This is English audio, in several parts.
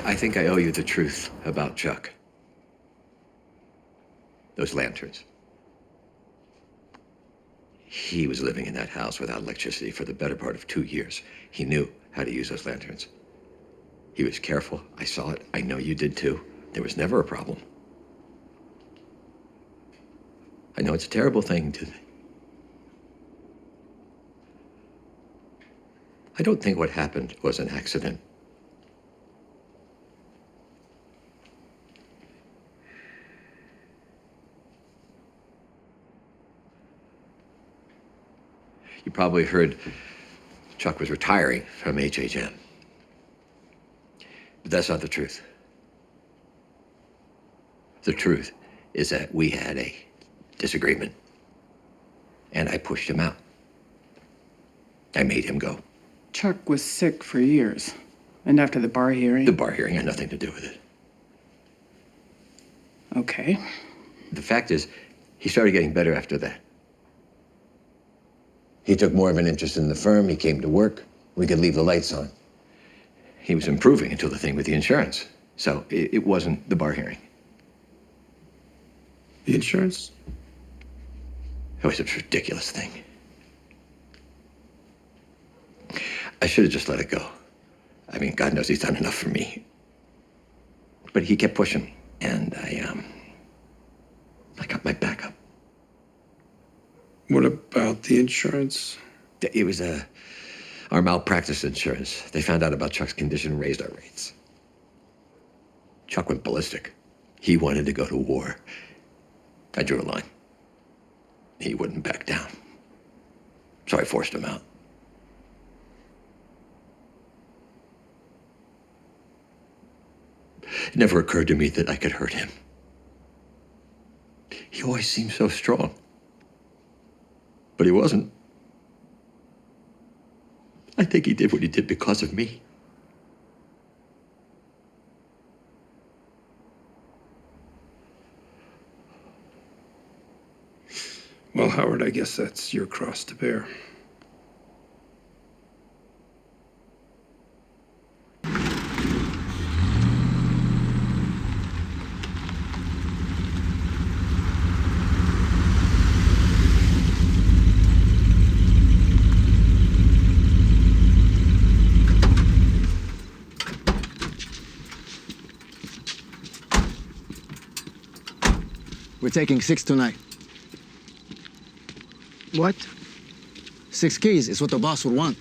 I think I owe you the truth about Chuck. Those lanterns. He was living in that house without electricity for the better part of 2 years. He knew how to use those lanterns. He was careful. I saw it. I know you did too. There was never a problem. I know it's a terrible thing to... I don't think what happened was an accident. You probably heard Chuck was retiring from HHM. But that's not the truth. The truth is that we had a disagreement. And I pushed him out. I made him go. Chuck was sick for years. And after the bar hearing... The bar hearing had nothing to do with it. Okay. The fact is, he started getting better after that. He took more of an interest in the firm. He came to work. We could leave the lights on. He was improving until the thing with the insurance. So it wasn't the bar hearing. The insurance? It was a ridiculous thing. I should have just let it go. I mean, God knows he's done enough for me. But he kept pushing, and I got my back up. What about the insurance? It was our malpractice insurance. They found out about Chuck's condition and raised our rates. Chuck went ballistic. He wanted to go to war. I drew a line. He wouldn't back down. So I forced him out. It never occurred to me that I could hurt him. He always seemed so strong. But he wasn't. I think he did what he did because of me. Well, Howard, I guess that's your cross to bear. We're taking 6 tonight. What? 6 keys is what the boss would want.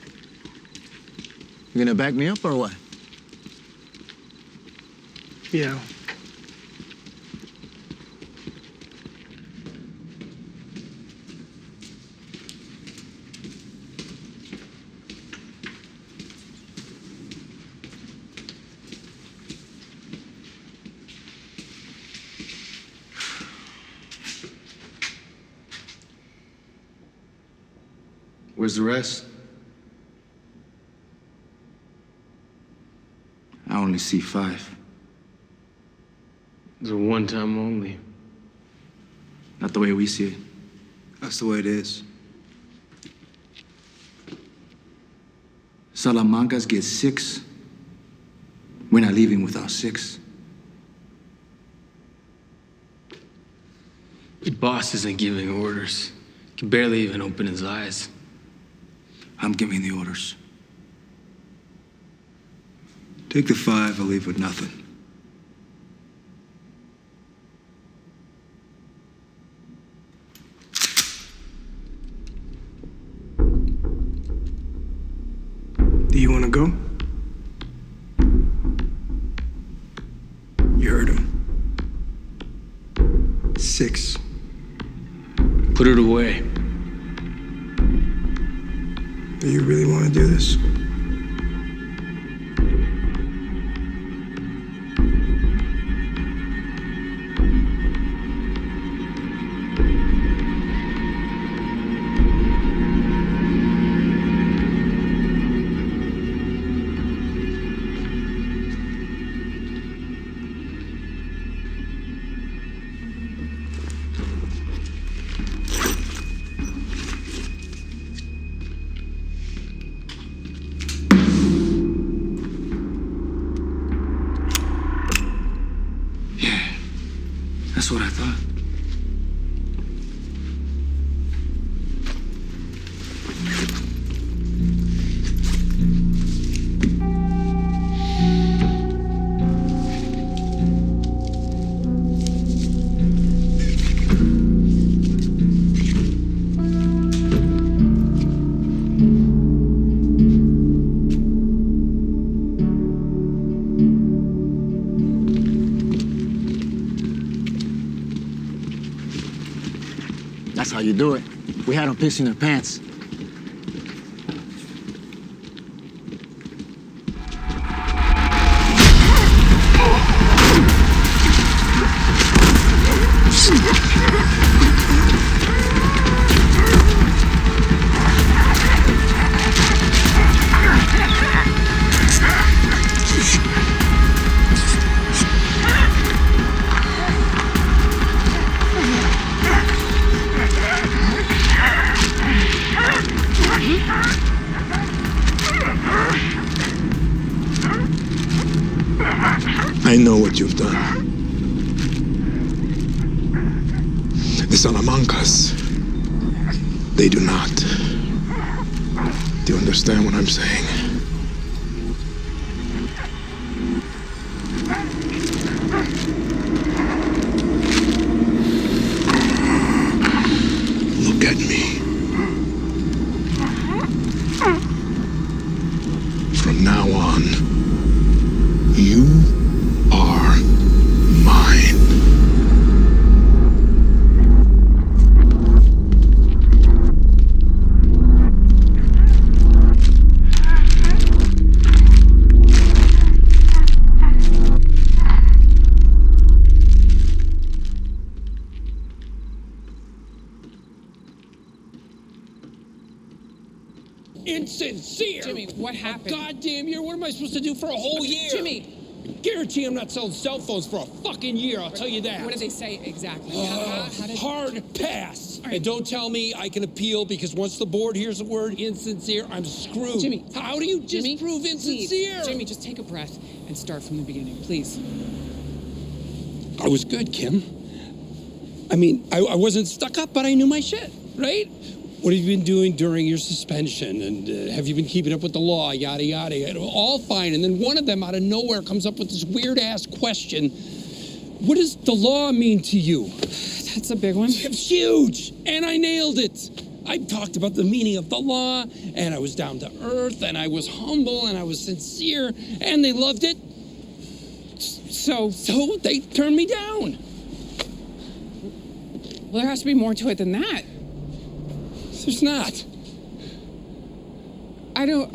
You gonna back me up or what? Yeah. Where's the rest? I only see 5. It's a one-time only. Not the way we see it. That's the way it is. Salamancas get 6. We're not leaving without 6. The boss isn't giving orders. He can barely even open his eyes. I'm giving the orders. Take the 5, I'll leave with nothing. Do you want to go? You heard him. 6. Put it away. Do you really want to do this? That's what I thought. That's how you do it. We had them pissing their pants. I know what you've done. The Salamancas, they do not. Do you understand what I'm saying? Look at me. From now on, you are mine. Insincere! Jimmy, what happened? A goddamn year? What am I supposed to do for a whole year? Jimmy! Guarantee I'm not selling cell phones for a fucking year, I'll tell you that. What did they say exactly? How did... Hard pass. All right. And don't tell me I can appeal because once the board hears the word insincere, I'm screwed. Jimmy. How do you Jimmy, disprove insincere? please. Jimmy, just take a breath and start from the beginning, please. I was good, Kim. I mean, I wasn't stuck up, but I knew my shit, right? What have you been doing during your suspension? And have you been keeping up with the law? Yada, yada. All fine. And then one of them out of nowhere comes up with this weird-ass question. What does the law mean to you? That's a big one. It's huge. And I nailed it. I talked about the meaning of the law, and I was down to earth, and I was humble, and I was sincere, and they loved it. So they turned me down. Well, there has to be more to it than that. There's not. I don't...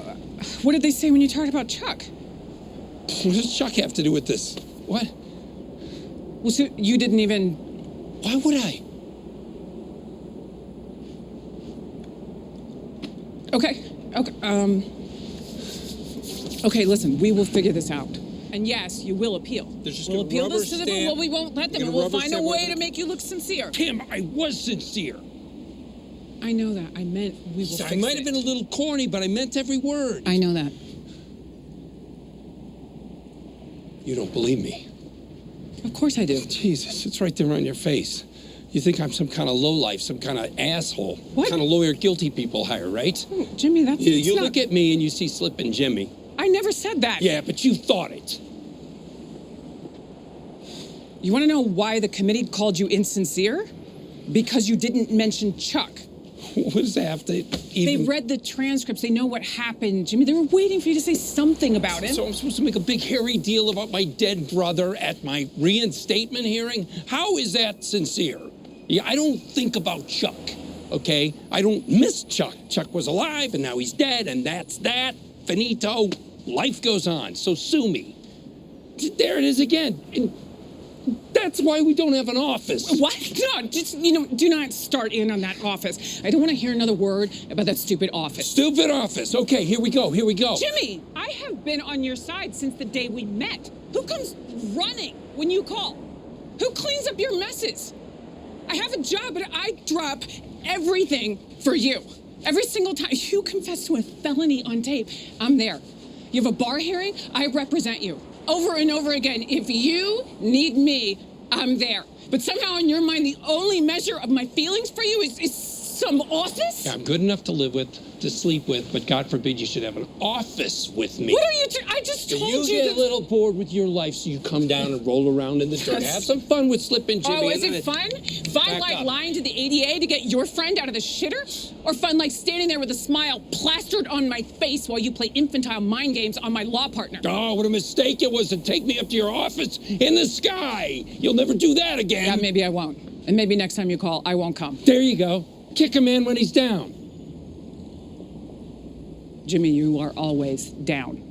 What did they say when you talked about Chuck? What does Chuck have to do with this? What? Well, so you didn't even... Why would I? Okay, listen, we will figure this out. And yes, you will appeal. They're just we'll gonna appeal rubber this to them, stamp- well, we won't let them, gonna and we'll rubber find a stamp way whatever- to make you look sincere. Kim, I was sincere. I know that. I meant we will I fix might it. have been a little corny, but I meant every word. I know that. You don't believe me. Of course I do. Jesus, it's right there on your face. You think I'm some kind of lowlife, some kind of asshole. What? Kind of lawyer guilty people hire, right? Oh, Jimmy, that's You not... look at me and you see Slippin' Jimmy. I never said that. Yeah, but you thought it. You want to know why the committee called you insincere? Because you didn't mention Chuck. What does that have to even... They read the transcripts. They know what happened, Jimmy. They were waiting for you to say something about it. So I'm supposed to make a big hairy deal about my dead brother at my reinstatement hearing? How is that sincere? Yeah, I don't think about Chuck, okay? I don't miss Chuck. Chuck was alive, and now he's dead, and that's that. Finito. Life goes on, so sue me. There it is again. And that's why we don't have an office. What? No, just, do not start in on that office. I don't want to hear another word about that stupid office. Stupid office. Okay, here we go. Jimmy, I have been on your side since the day we met. Who comes running when you call? Who cleans up your messes? I have a job, but I drop everything for you. Every single time you confess to a felony on tape, I'm there. You have a bar hearing, I represent you. Over and over again. If you need me, I'm there. But somehow in your mind, the only measure of my feelings for you is some office? I'm good enough to live with, to sleep with, but God forbid you should have an office with me. What are you I just told you You get a little bored with your life, so you come down and roll around in the dirt. Have some fun with slipping, Jimmy. Oh, is it fun? Fun like lying to the ADA to get your friend out of the shitter? Or fun like standing there with a smile plastered on my face while you play infantile mind games on my law partner? Oh, what a mistake it was to take me up to your office in the sky. You'll never do that again. Yeah, maybe I won't. And maybe next time you call, I won't come. There you go. Kick a man when he's down. Jimmy, you are always down.